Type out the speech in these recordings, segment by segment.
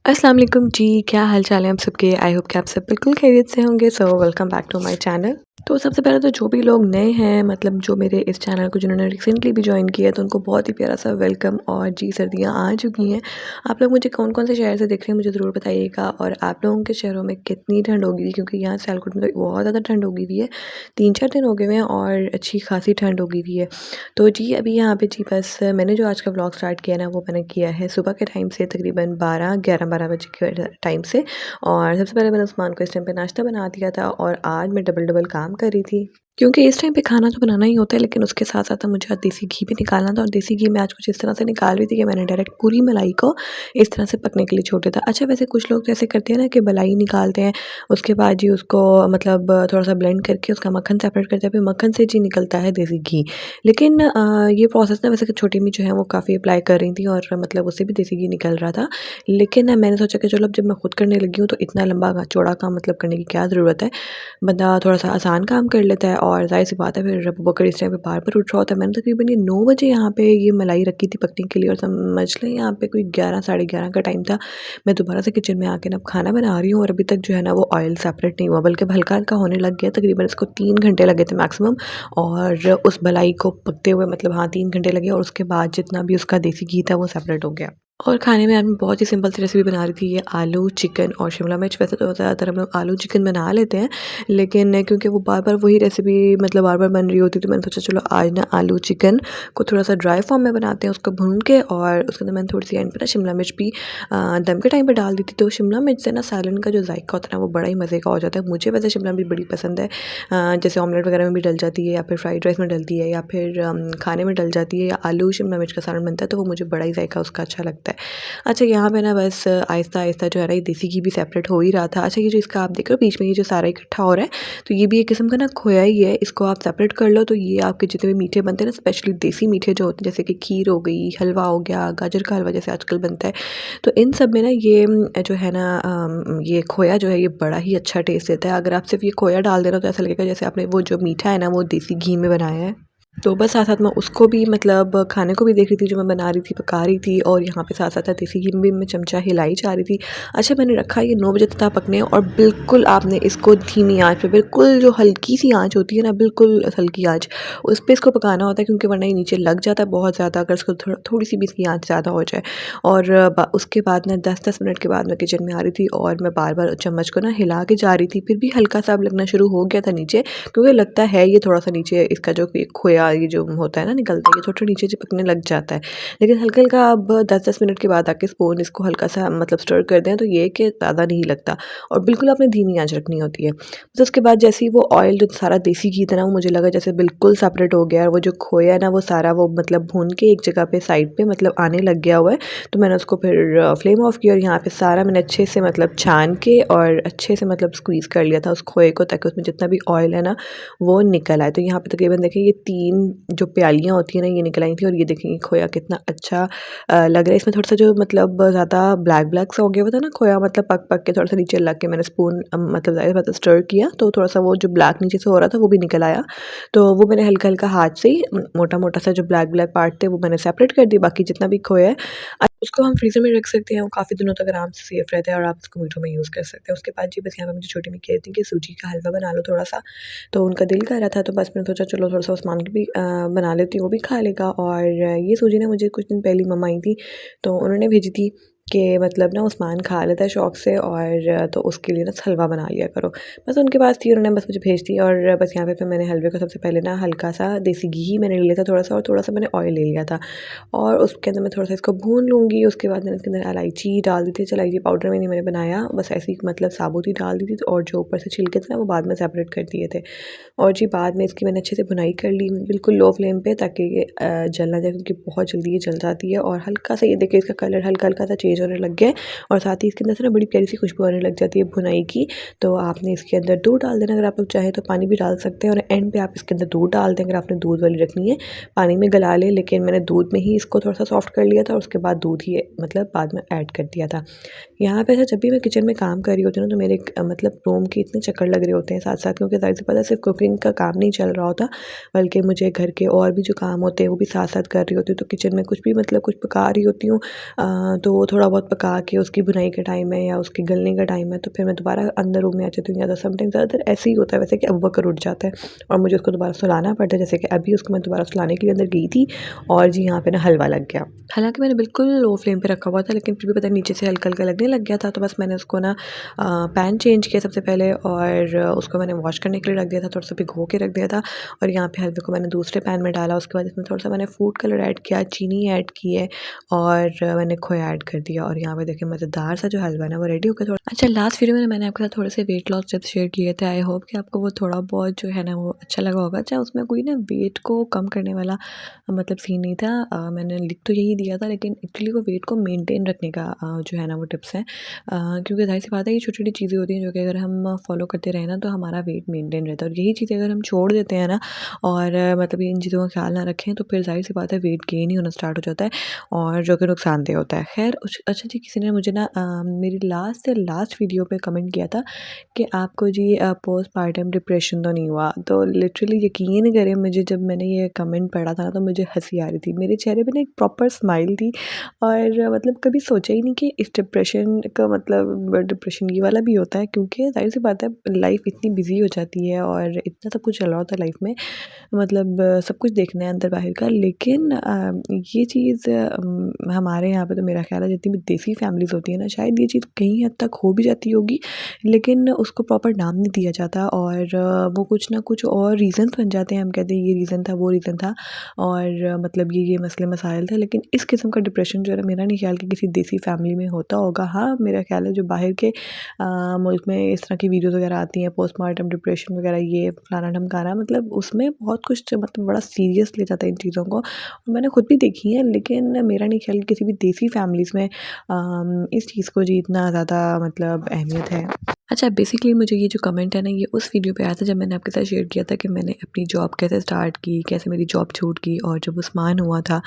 अस्सलाम वालेकुम जी, क्या हाल चाल है आप सबके। आई होप कि आप सब बिल्कुल खैरियत से होंगे। So welcome back to my channel. तो सबसे पहले तो जो भी लोग नए हैं, मतलब जो मेरे इस चैनल को जिन्होंने रिसेंटली भी ज्वाइन किया है, तो उनको बहुत ही प्यारा सा वेलकम। और जी, सर्दियाँ आ चुकी हैं। आप लोग मुझे कौन कौन से शहर से देख रहे हैं मुझे ज़रूर बताइएगा, और आप लोगों के शहरों में कितनी ठंड होगी थी, क्योंकि यहाँ सियालकोट में तो बहुत ज़्यादा ठंड होगी हुई है। 3-4 दिन हो गए हुए हैं और अच्छी खासी ठंड होगी हुई है। तो जी अभी यहाँ पे जी बस मैंने जो आज का व्लॉग स्टार्ट किया ना, वो मैंने किया है सुबह के टाइम से, तकरीबन 11 बजे के टाइम से। और सबसे पहले मैंने उस्मान को इस टाइम पे नाश्ता बना दिया था, और आज मैं डबल डबल काम कर रही थी, क्योंकि इस टाइम पे खाना तो बनाना ही होता है, लेकिन उसके साथ साथ मुझे आज देसी घी भी निकालना था। और देसी घी मैं आज कुछ इस तरह से निकाल रही थी कि मैंने डायरेक्ट पूरी मलाई को इस तरह से पकने के लिए छोड़ दिया था। अच्छा, वैसे कुछ लोग तो ऐसे करते हैं ना कि मलाई निकालते हैं, उसके बाद जी उसको मतलब थोड़ा सा ब्लेंड करके उसका मक्खन सेपरेट करते हैं, फिर मक्खन से जी निकलता है देसी घी। लेकिन ये प्रोसेस ना वैसे छोटी मी जो है वो काफ़ी अप्लाई कर रही थी, और मतलब उससे भी देसी घी निकल रहा था। लेकिन मैंने सोचा कि चलो अब जब मैं खुद करने लगी हूँ तो इतना लंबा चौड़ा काम मतलब करने की क्या ज़रूरत है, बंदा थोड़ा सा आसान काम कर लेता है। और ज़ाहिर सी बात है, फिर अबू बकर इस टाइम पे बार उठ रहा होता है। मैंने तकरीबन ये 9 बजे यहाँ पे ये मलाई रखी थी पकने के लिए, और समझ लें यहाँ पे कोई 11 साढ़े 11 का टाइम था। मैं दोबारा से किचन में आके ना अब खाना बना रही हूँ, और अभी तक जो है ना वो ऑयल सेपरेट नहीं हुआ, बल्कि हल्का हल्का होने लग गया। तकरीबन इसको 3 घंटे लगे थे मैक्सिमम, और उस मलाई को पकते हुए मतलब हाँ 3 घंटे लगे, और उसके बाद जितना भी उसका देसी घी था वो सेपरेट हो गया। और खाने में आज मैं बहुत ही सिंपल सी रेसिपी बना रही थी, ये आलू चिकन और शिमला मिर्च। वैसे तो ज़्यादातर हम लोग आलू चिकन बना लेते हैं, लेकिन क्योंकि वो बार बार वही रेसिपी मतलब बार बार बन रही होती, तो मैंने सोचा चलो आज ना आलू चिकन को थोड़ा सा ड्राई फॉर्म में बनाते हैं, उसको भून के। और उसके अंदर मैंने थोड़ी सी एंड पे ना शिमला मिर्च भी दम के टाइम पे डाल दी थी। तो शिमला मिर्च से ना सालन का जो जायका होता है ना, वो बड़ा ही मज़े का हो जाता है। मुझे वैसे शिमला मिर्च बड़ी पसंद है, जैसे ऑमलेट वगैरह में भी डल जाती है, या फिर फ्राइड राइस में डलती है, या फिर खाने में डल जाती है, या आलू शिमला मिर्च का सालन बनता है, तो वो मुझे बड़ा ही जायका उसका अच्छा लगता है। अच्छा, यहाँ पे ना बस आहिस्ता-आहिस्ता जो है ना ये देसी घी भी सेपरेट हो ही रहा था। अच्छा, ये जो इसका आप देख रहे हो बीच में ये जो सारा इकट्ठा हो रहा है, तो ये भी एक किस्म का ना खोया ही है। इसको आप सेपरेट कर लो तो ये आपके जितने भी मीठे बनते हैं ना, स्पेशली देसी मीठे जो होते हैं, जैसे कि खीर हो गई, हलवा हो गया, गाजर का हलवा जैसे आजकल बनता है, तो इन सब में ना ये जो है ना ये खोया जो है ये बड़ा ही अच्छा टेस्ट देता है। अगर आप सिर्फ ये खोया डाल दे रहे हो तो ऐसा लगेगा जैसे आपने वो जो मीठा है ना वो देसी घी में बनाया है। तो बस साथ-साथ मैं उसको भी मतलब खाने को भी देख रही थी, जो मैं बना रही थी, पका रही थी, और यहाँ पे साथ-साथ देसी घी में भी मैं चमचा हिलाई जा रही थी। अच्छा, मैंने रखा ये 9 बजे तक पकने, और बिल्कुल आपने इसको धीमी आँच पे, बिल्कुल जो हल्की-सी आँच होती है ना, बिल्कुल हल्की आँच, उस पे इसको पकाना होता है, क्योंकि वरना ये नीचे लग जाता है बहुत ज़्यादा, अगर इसको थोड़ी-सी भी इसकी आँच ज़्यादा हो जाए। और उसके बाद ना 10-10 मिनट के बाद मैं किचन में आ रही थी, और मैं बार-बार चम्मच को ना हिला के जा रही थी, फिर भी हल्का-सा अब लगना शुरू हो गया था नीचे, क्योंकि लगता है ये थोड़ा-सा नीचे इसका जो ये खोया ये जो होता है ना निकलता है, ये थोड़ा-थोड़ा नीचे चिपकने लग जाता है। लेकिन हल्का-हल्का अब 10-10 मिनट के बाद आके स्पून इसको हल्का-सा मतलब स्टर कर दें, तो ये है कि ज़्यादा नहीं लगता, और बिल्कुल आपने धीमी आँच रखनी होती है। तो उसके बाद जैसे ही वो ऑयल जो सारा देसी घी था ना, वो मुझे लगा जैसे बिल्कुल सेपरेट हो गया है, और वो जो खोया है ना वो सारा वो मतलब भून के एक जगह पे साइड पे मतलब आने लग गया हुआ है। तो मैंने उसको फिर फ्लेम ऑफ किया, और यहाँ पे सारा मैंने अच्छे से मतलब छान के और अच्छे से मतलब स्क्वीज़ कर लिया था उस खोए को, ताकि उसमें जितना भी ऑयल है ना वो निकल आए। तो यहाँ पे तकरीबन देखिए ये 3 जो प्यालियाँ होती हैं ना ये निकल आई थी, और ये देखिए खोया कितना अच्छा लग रहा है। इसमें थोड़ा-सा जो मतलब ज़्यादा ब्लैक ब्लैक सा हो गया हुआ था ना खोया, मतलब पक-पक के थोड़ा-सा नीचे लग के मैंने स्पून मतलब ज़ाहिर बात है स्टर किया, तो थोड़ा-सा वो जो ब्लैक नीचे से हो रहा था वो भी निकल आया। तो वो मैंने हल्का-हल्का हाथ से ही मोटा-मोटा सा जो ब्लैक ब्लैक पार्ट थे वो मैंने सेपरेट कर दिया, बाकी जितना भी खोया है उसको हम फ्रीज़र में रख सकते हैं, वो काफ़ी दिनों तक आराम से सेफ रहता है, और आप इसको मीठों में यूज़ कर सकते हैं। उसके बाद जी बस यहाँ पे मुझे छोटी मम्मी कह रही थी कि सूजी का हलवा बना लो थोड़ा-सा, तो उनका दिल कर रहा था, तो बस मैंने सोचा चलो थोड़ा-सा उस्मान की भी बना लेती हूँ, वो भी खा लेगा। और ये सूजी ना मुझे कुछ दिन पहले मम्मा आई थी, तो उन्होंने भेजी थी कि मतलब ना उस्मान खा लेता है शौक़ से, और तो उसके लिए ना हलवा बना लिया करो। बस उनके पास थी, उन्होंने बस मुझे भेज दी, और बस यहाँ पे फिर मैंने हलवे को सबसे पहले ना हल्का-सा देसी घी मैंने ले लिया था थोड़ा-सा, और थोड़ा-सा मैंने ऑयल ले लिया था, और उसके अंदर मैं थोड़ा-सा इसको भून लूँगी। उसके बाद मैंने इसके अंदर इलायची डाल दी थी। इलायची पाउडर में नहीं मैंने बनाया, बस ऐसे ही मतलब साबुत ही डाल दी थी, और जो ऊपर से छिलके थे ना वो बाद में सेपरेट कर दिए थे। और जी बाद में इसकी मैंने अच्छे से भुनाई कर ली, बिल्कुल लो फ्लेम पे, ताकि ये जल ना जाए, क्योंकि बहुत जल्दी ये जल जाती है। और हल्का-सा ये देखिए इसका कलर हल्का-हल्का सा चेंज होने लग गया है, और साथ ही इसके अंदर से ना बड़ी प्यारी सी खुशबू आने लग जाती है भुनाई की। तो आपने इसके अंदर दूध डाल देना, अगर आप लोग चाहें तो पानी भी डाल सकते हैं, और एंड पे आप इसके अंदर दूध डाल दें अगर आपने दूध वाली रखनी है, पानी में गला लें, लेकिन मैंने दूध में ही इसको थोड़ा-सा सॉफ्ट कर लिया था, और उसके बाद दूध ही मतलब बाद में ऐड कर दिया था। यहाँ पे ऐसा जब भी मैं किचन में काम कर रही होती हूँ ना, तो मेरे मतलब रूम के इतने चक्कर लग रहे होते हैं साथ-साथ, क्योंकि ज़ाहिर-सी बात है सिर्फ कुकिंग का काम नहीं चल रहा होता, बल्कि मुझे घर के और भी जो काम होते हैं वो भी साथ-साथ कर रही होती हूँ। तो किचन में कुछ भी मतलब कुछ पका रही होती हूँ, तो थोड़ा बहुत पका के उसकी भुनाई का टाइम है या उसके गलने का टाइम है तो फिर मैं दोबारा अंदर रूम में आ जाती हूँ, या तो समटाइम ज़्यादातर ऐसे ही होता है वैसे कि अबू बकर उठ जाता है और मुझे उसको दोबारा सुलाना पड़ता है। जैसे कि अभी उसको मैं दोबारा सुलाने के लिए अंदर गई थी और जी यहाँ पे ना हलवा लग गया। हालाँकि मैंने बिल्कुल लो फ्लेम पे रखा हुआ था, लेकिन फिर भी पता नहीं नीचे से हल्का-हल्का लगने लग गया था, तो बस मैंने उसको ना पैन चेंज किया सबसे पहले और उसको मैंने वॉश करने के लिए रख दिया था, थोड़ा-सा भिगो के रख दिया था और यहाँ पे हलवे को मैंने दूसरे पैन में डाला। उसके बाद इसमें थोड़ा-सा मैंने फूड कलर ऐड किया, चीनी ऐड की है और मैंने खोया ऐड कर दिया और यहाँ पे देखिए मज़ेदार सा जो हलवा है ना वो रेडी हो गया। थोड़ा अच्छा, लास्ट वीडियो में मैंने आपके साथ थोड़े से वेट लॉस टिप्स शेयर किए थे। आई होप कि आपको वो थोड़ा बहुत जो है ना वो अच्छा लगा होगा। चाहे उसमें कोई ना वेट को कम करने वाला मतलब सीन नहीं था। मैंने लिख तो यही दिया था, लेकिन एक्चुअली वो वेट को मेंटेन रखने का जो है ना वो टिप्स हैं। क्योंकि ज़ाहिर सी बात है ये छोटी-छोटी चीज़ें होती हैं जो कि अगर हम फॉलो करते रहें ना तो हमारा वेट मेंटेन रहता है, और यही चीज़ें अगर हम छोड़ देते हैं ना और मतलब इन चीज़ों का ख्याल ना रखें तो फिर ज़ाहिर सी बात है वेट गेन ही होना स्टार्ट हो जाता है और जो कि नुकसानदेह होता है। खैर अच्छा जी, किसी ने मुझे ना मेरी लास्ट से लास्ट वीडियो पे कमेंट किया था कि आपको जी पोस्टपार्टम डिप्रेशन तो नहीं हुआ? तो लिटरली यकीन करें, मुझे जब मैंने ये कमेंट पढ़ा था ना तो मुझे हँसी आ रही थी। मेरे चेहरे पे ना एक प्रॉपर स्माइल थी और मतलब कभी सोचा ही नहीं कि इस डिप्रेशन का मतलब डिप्रेशन ये वाला भी होता है, क्योंकि ज़ाहिर-सी बात है लाइफ़ इतनी बिज़ी हो जाती है और इतना सब कुछ चल रहा होता है लाइफ़ में, मतलब सब कुछ देखना है अंदर बाहर का। लेकिन ये चीज़ हमारे यहाँ पे तो मेरा ख़्याल है जितनी भी देसी फैमिलीज़ होती है ना, शायद ये चीज़ कहीं हद तक हो भी जाती होगी, लेकिन उसको प्रॉपर नाम नहीं दिया जाता और वो कुछ ना कुछ और रीज़न्स बन जाते हैं। हम कहते हैं ये रीज़न था, वो रीज़न था और मतलब ये मसले मसाइल थे। लेकिन इस किस्म का डिप्रेशन जो है ना, मेरा नहीं ख़्याल कि किसी देसी फैमिली में होता होगा। हाँ, मेरा ख़्याल है जो बाहर के मुल्क में इस तरह की वीडियोज़ वगैरह आती हैं, पोस्टमार्टम डिप्रेशन वगैरह, ये फलाना-ढिमकाना, मतलब उसमें बहुत कुछ मतलब बड़ा सीरियस लिया जाता है इन चीज़ों को। और मैंने खुद भी देखी है, लेकिन मेरा नहीं ख़्याल कि किसी भी देसी फैमिलीज़ में इस चीज़ को जी इतना ज़्यादा मतलब अहमियत है। अच्छा, बेसिकली मुझे ये जो कमेंट है ना, ये उस वीडियो पे आया था जब मैंने आपके साथ शेयर किया था कि मैंने अपनी जॉब कैसे स्टार्ट की, कैसे मेरी जॉब छूट गई और जब उस्मान हुआ था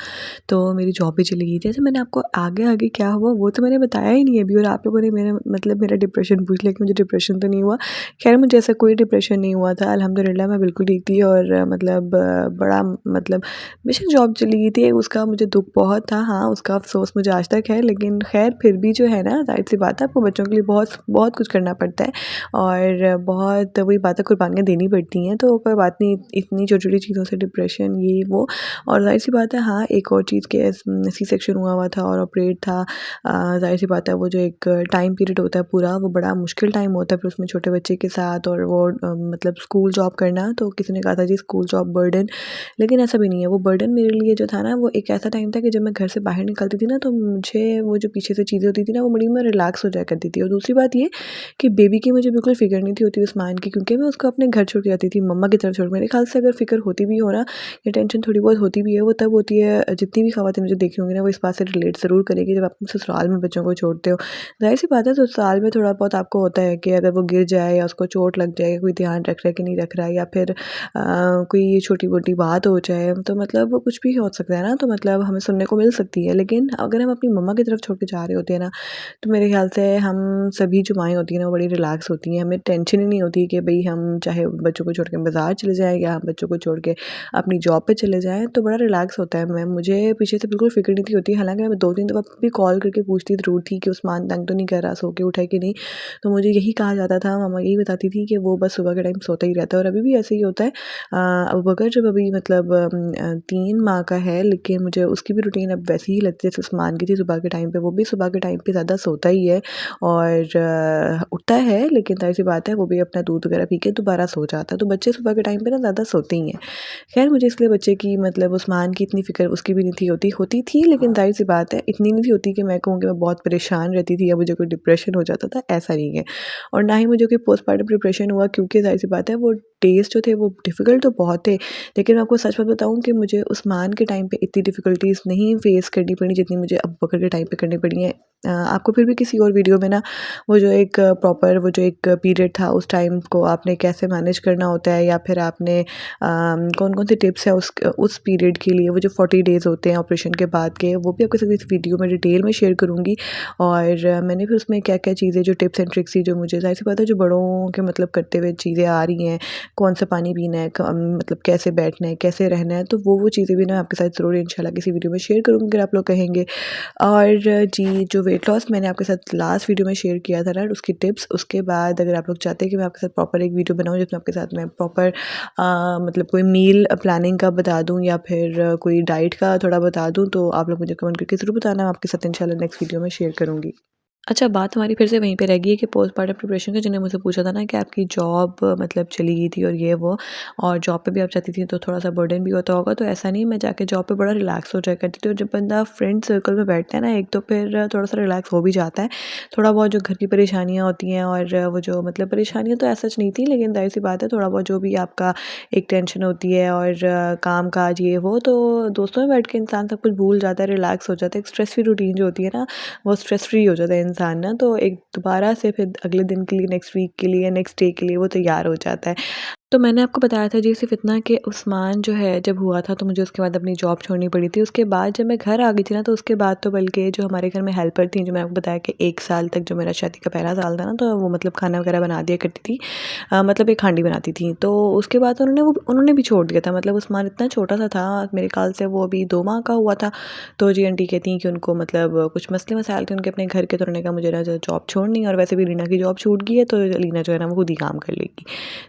तो मेरी जॉब भी चली गई थी। अच्छा, मैंने आपको आगे-आगे क्या हुआ वो तो मैंने बताया ही नहीं अभी, और आप लोगों ने मेरा मतलब मेरा डिप्रेशन पूछ लिया कि मुझे डिप्रेशन तो नहीं हुआ। ख़ैर, मुझे ऐसा कोई डिप्रेशन नहीं हुआ था, अल्हम्दुलिल्लाह मैं बिल्कुल ठीक थी और मतलब बड़ा मतलब बेशक जॉब चली गई थी, उसका मुझे दुःख बहुत था। हाँ, उसका अफ़सोस मुझे आज तक है, लेकिन ख़ैर फिर भी जो है ना, ज़ाहिर-सी बात है आपको बच्चों के लिए बहुत बहुत कुछ करना पड़ता है और बहुत वही बातें कुर्बानियाँ देनी पड़ती हैं, तो कोई बात नहीं, इतनी छोटी-छोटी चीज़ों से डिप्रेशन ये वो। और ज़ाहिर-सी बात है हाँ, एक और चीज़ के सी सेक्शन हुआ था और ऑपरेट था। ज़ाहिर-सी बात है वो जो एक टाइम पीरियड होता है पूरा, वो बड़ा मुश्किल टाइम होता है फिर उसमें छोटे बच्चे के साथ, और वो मतलब स्कूल जॉब करना। तो किसी ने कहा था जी स्कूल जॉब बर्डन, लेकिन ऐसा भी नहीं है। वो बर्डन मेरे लिए जो था ना, वो एक ऐसा टाइम था कि जब मैं घर से बाहर निकलती थी ना तो मुझे वो जो पीछे से चीज़ें होती थी ना, वो बड़ी मैं रिलैक्स हो जाया करती थी। और दूसरी बात ये कि बेबी की मुझे बिल्कुल फ़िक्र नहीं थी होती उस्मान की, क्योंकि मैं उसको अपने घर छोड़ के आती थी, मम्मा की तरफ छोड़। मेरे ख़्याल से अगर फ़िक्र होती भी हो ना, या टेंशन थोड़ी बहुत होती भी है, वो तब होती है, जितनी भी ख़वातीन मुझे देखी होंगी ना वो इस बात से रिलेट ज़रूर करेगी, जब आप ससुराल में बच्चों को छोड़ते हो। ज़ाहिर-सी बात है ससुराल में थोड़ा बहुत आपको होता है कि अगर वो गिर जाए या उसको चोट लग जाए, कोई ध्यान रख रहा है कि नहीं रख रहा है, या फिर कोई छोटी-मोटी बात हो जाए, तो मतलब वो कुछ भी हो सकता है ना, तो मतलब हमें सुनने को मिल सकती है। लेकिन अगर हम अपनी मम्मा की तरफ छोड़ के जा रहे होते हैं ना, तो मेरे ख़्याल से हम सभी जो माएँ होती हैं ना वो बड़ी रिलैक्स होती हैं। हमें टेंशन ही नहीं होती कि भई हम चाहे बच्चों को छोड़ के बाज़ार चले जाएँ या हम बच्चों को छोड़ के अपनी जॉब पे चले जाएँ, तो बड़ा रिलैक्स होता है। मुझे पीछे से बिल्कुल फ़िक्र नहीं थी होती। हालाँकि मैं 2-3 दफ़ा भी कॉल करके पूछती ज़रूर थी कि उस्मान तंग तो नहीं कर रहा, सो के उठा है कि नहीं? तो मुझे यही कहा जाता था, मम्मा यही बताती थी कि वो बस सुबह के टाइम सोता ही रहता है, और अभी भी ऐसे ही होता है। अबू बकर जब अभी मतलब 3 माह का है, लेकिन मुझे उसकी भी रूटीन अब वैसी ही लगती है जैसे उस्मान की थी सुबह के टाइम पे। वो भी सुबह के टाइम पे ज़्यादा सोता ही है और उठता है, लेकिन ज़ाहिर-सी बात है वो भी अपना दूध वगैरह पी के दोबारा सो जाता है। तो बच्चे सुबह के टाइम पे ना ज़्यादा सोते ही हैं। ख़ैर, मुझे इसलिए बच्चे की मतलब उस्मान की इतनी फ़िक्र उसकी भी नहीं थी होती। होती थी, लेकिन ज़ाहिर-सी बात है इतनी नहीं थी होती कि मैं कहूँ कि मैं बहुत परेशान रहती थी या मुझे कोई डिप्रेशन हो जाता था, ऐसा नहीं है। और ना ही मुझे कोई पोस्टपार्टम डिप्रेशन हुआ, क्योंकि ज़ाहिर-सी बात है वो डेज़ जो थे वो डिफ़िकल्ट तो बहुत थे। लेकिन मैं आपको सच बात बताऊँ कि मुझे उस्मान के टाइम पे इतनी डिफ़िकल्टीज़ नहीं फ़ेस करनी पड़ी जितनी मुझे अबू बकर के टाइम पे करनी पड़ी हैं। आपको फिर भी किसी और वीडियो में ना वो जो एक प्रॉपर वो जो एक पीरियड था, उस टाइम को आपने कैसे मैनेज करना होता है, या फिर आपने कौन-कौन सी टिप्स है उस पीरियड के लिए, वो जो 40 डेज़ होते हैं ऑपरेशन के बाद के, वो भी आपके साथ इस वीडियो में डिटेल में शेयर करूँगी। और मैंने फिर उसमें क्या-क्या चीज़ें जो टिप्स एंड ट्रिक्स थी जो मुझे ज़ाहिर-सी बात है जो बड़ों के मतलब करते हुए चीज़ें आ रही हैं, कौन सा पानी पीना है, मतलब कैसे बैठना है, कैसे रहना है, तो वो चीज़ें भी मैं आपके साथ ज़रूर इंशाल्लाह किसी वीडियो में शेयर करूँगी अगर आप लोग कहेंगे। और जी, जो वेट लॉस मैंने आपके साथ लास्ट वीडियो में शेयर किया था ना उसकी टिप्स। उसके बाद अगर आप लोग चाहते हैं कि मैं आपके साथ प्रॉपर एक वीडियो बनाऊँ जिसमें आपके साथ मैं प्रॉपर मतलब कोई मील प्लानिंग का बता दूँ या फिर कोई डाइट का थोड़ा बता दूँ, तो आप लोग मुझे कमेंट करके ज़रूर बताना। मैं आपके साथ इंशाल्लाह नेक्स्ट वीडियो में शेयर करूँगी। अच्छा, बात हमारी फिर से वहीं पे रह गई है कि पोस्टपार्टम प्रिपरेशन का, जिन्हें मुझसे पूछा था ना कि आपकी जॉब मतलब चली गई थी और ये वो, और जॉब पे भी आप जाती थी तो थोड़ा-सा बर्डन भी होता होगा। तो ऐसा नहीं, मैं जाके जॉब पे बड़ा रिलैक्स हो जाया करती थी, और जब बंदा फ्रेंड सर्कल में बैठता है ना एक, तो फिर थोड़ा-सा रिलैक्स हो भी जाता है। थोड़ा बहुत जो घर की परेशानियाँ होती हैं, और वो जो मतलब परेशानियाँ तो ऐसा नहीं थी, लेकिन ज़ाहिर-सी बात है थोड़ा बहुत जो भी आपका एक टेंशन होती है और काम-काज ये वो, तो दोस्तों में बैठ के इंसान सब कुछ भूल जाता है, रिलैक्स हो जाता है। एक स्ट्रेस फ्री रूटीन जो होती है ना, वो स्ट्रेस फ्री हो जाता है इंसान ना, तो एक दोबारा से फिर अगले दिन के लिए, नेक्स्ट वीक के लिए, नेक्स्ट डे के लिए वो तैयार हो जाता है। तो मैंने आपको बताया था जी सिर्फ़ इतना कि उस्मान जो है जब हुआ था तो मुझे उसके बाद अपनी जॉब छोड़नी पड़ी थी। उसके बाद जब मैं घर आ गई थी ना, तो उसके बाद तो बल्कि जो हमारे घर में हेल्पर थी, जो मैंने आपको बताया कि 1 साल तक जो मेरा शादी का पहला साल था ना, तो वो मतलब खाना वगैरह बना दिया करती थी। मतलब एक हांडी बनाती थी। तो उसके बाद उन्होंने भी छोड़ दिया था। मतलब उस्मान इतना छोटा-सा था, मेरे ख़्याल से वो अभी 2 माह का हुआ था। तो जी आंटी कहती हैं कि उनको मतलब कुछ मसले मसाइल थे उनके अपने घर के, तो उन्होंने कहा मुझे ना जो जॉब छोड़नी है, और वैसे भी रीना की जॉब छूट गई है, तो लीना जो है ना वो खुद ही काम कर लेगी।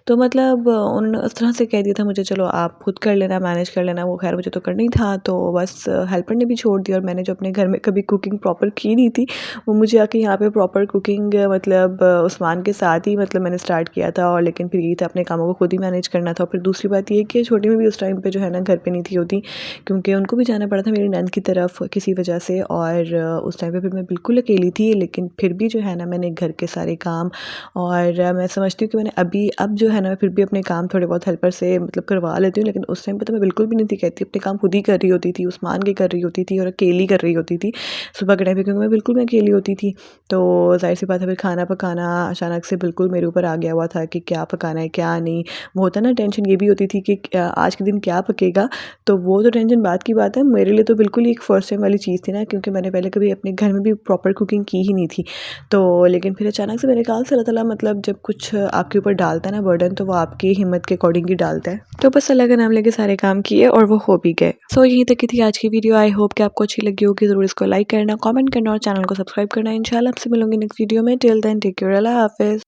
तो मतलब उन्होंने उस तरह से कह दिया था मुझे, चलो आप खुद कर लेना, मैनेज कर लेना। वो ख़ैर मुझे तो करना ही था, तो बस हेल्पर ने भी छोड़ दिया, और मैंने जो अपने घर में कभी कुकिंग प्रॉपर की नहीं थी, वो मुझे आके यहाँ पे प्रॉपर कुकिंग मतलब उस्मान के साथ ही मतलब मैंने स्टार्ट किया था। और लेकिन फिर ये था अपने कामों को खुद ही मैनेज करना था। और फिर दूसरी बात ये कि छोटी में भी उस टाइम पे जो है ना घर पे नहीं थी होती, क्योंकि उनको भी जाना पड़ा था मेरी नंद की तरफ किसी वजह से। और उस टाइम पे फिर मैं बिल्कुल अकेली थी, लेकिन फिर भी जो है ना मैंने घर के सारे काम, और मैं समझती हूँ कि मैंने अब जो है ना फिर भी अपने काम थोड़े बहुत हेल्पर से मतलब करवा लेती हूँ। लेकिन उस टाइम पे तो मैं बिल्कुल भी नहीं थी कहती, अपने काम खुद ही कर रही होती थी, उस्मान के कर रही होती थी, और अकेली कर रही होती थी सुबह के टाइम पे, क्योंकि मैं बिल्कुल मैं अकेली होती थी। तो ज़ाहिर-सी बात है फिर खाना पकाना अचानक से बिल्कुल मेरे ऊपर आ गया हुआ था कि क्या पकाना है, क्या नहीं। वो होता है ना, टेंशन ये भी होती थी कि आज के दिन क्या पकेगा। तो वो तो टेंशन बात की बात है, मेरे लिए तो बिल्कुल ही एक फर्स्ट टाइम वाली चीज़ थी ना, क्योंकि मैंने पहले कभी अपने घर में भी प्रॉपर कुकिंग की ही नहीं थी। तो लेकिन फिर अचानक से मेरे ख्याल से अल्लाह ताला मतलब जब कुछ आपके ऊपर डालता है ना बर्डन, तो वो आपकी हिम्मत के अकॉर्डिंग ही डालता है। तो बस अल्लाह का नाम लेके सारे काम किए, और वो हो भी गए। सो यहीं तक की थी आज की वीडियो। आई होप कि आपको अच्छी लगी होगी। ज़रूर इसको लाइक करना, कमेंट करना और चैनल को सब्सक्राइब करना। इंशाल्लाह आपसे मिलूंगी नेक्स्ट वीडियो में। टिल देन टेक केयर, अल्लाह हाफ़िज़।